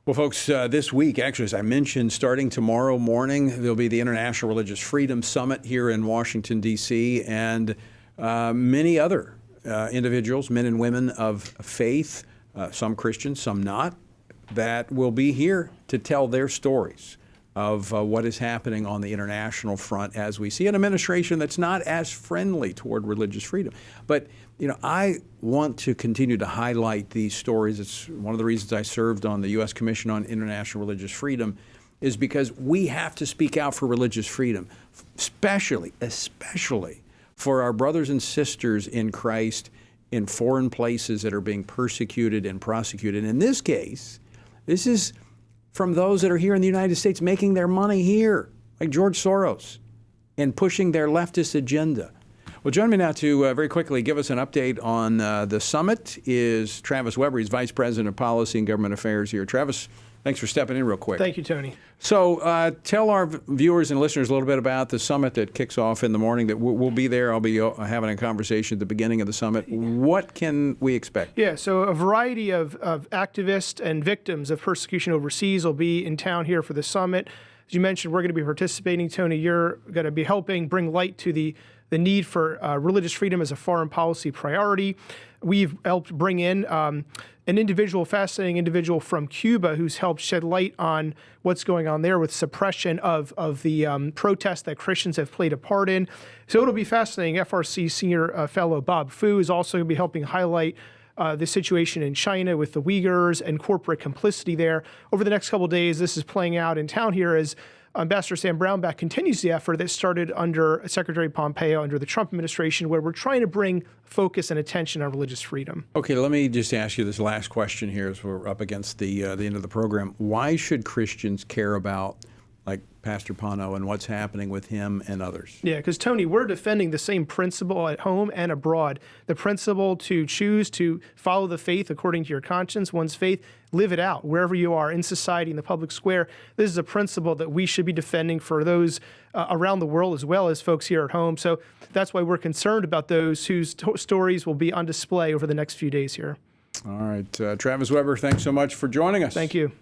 Well, folks, this week, actually, as I mentioned, starting tomorrow morning, there'll be the International Religious Freedom Summit here in Washington, D.C., and many other individuals, men and women of faith, some Christians, some not, that will be here to tell their stories of what is happening on the international front as we see an administration that's not as friendly toward religious freedom. But, you know, I want to continue to highlight these stories. It's one of the reasons I served on the U.S. Commission on International Religious Freedom is because we have to speak out for religious freedom, especially for our brothers and sisters in Christ in foreign places that are being persecuted and prosecuted. In this case, this is from those that are here in the United States making their money here, like George Soros, and pushing their leftist agenda. Well, join me now to very quickly give us an update on the summit is Travis Weber. He's Vice President of Policy and Government Affairs here. Travis, thanks for stepping in real quick. Thank you, Tony. So tell our viewers and listeners a little bit about the summit that kicks off in the morning. That we'll be there. I'll be having a conversation at the beginning of the summit. What can we expect? Yeah, so a variety of activists and victims of persecution overseas will be in town here for the summit. As you mentioned, we're going to be participating. Tony, you're going to be helping bring light to the need for religious freedom as a foreign policy priority. We've helped bring in an individual, fascinating individual from Cuba who's helped shed light on what's going on there with suppression of the protests that Christians have played a part in. So it'll be fascinating. FRC senior fellow Bob Fu is also going to be helping highlight the situation in China with the Uyghurs and corporate complicity there. Over the next couple of days, this is playing out in town here as Ambassador Sam Brownback continues the effort that started under Secretary Pompeo under the Trump administration, where we're trying to bring focus and attention on religious freedom. Okay, let me just ask you this last question here as we're up against the end of the program. Why should Christians care about, like Pastor Pano, and what's happening with him and others? Yeah, because, Tony, we're defending the same principle at home and abroad. The principle to choose to follow the faith according to your conscience, one's faith, live it out wherever you are in society, in the public square. This is a principle that we should be defending for those around the world as well as folks here at home. So that's why we're concerned about those whose stories will be on display over the next few days here. All right. Travis Weber, thanks so much for joining us. Thank you.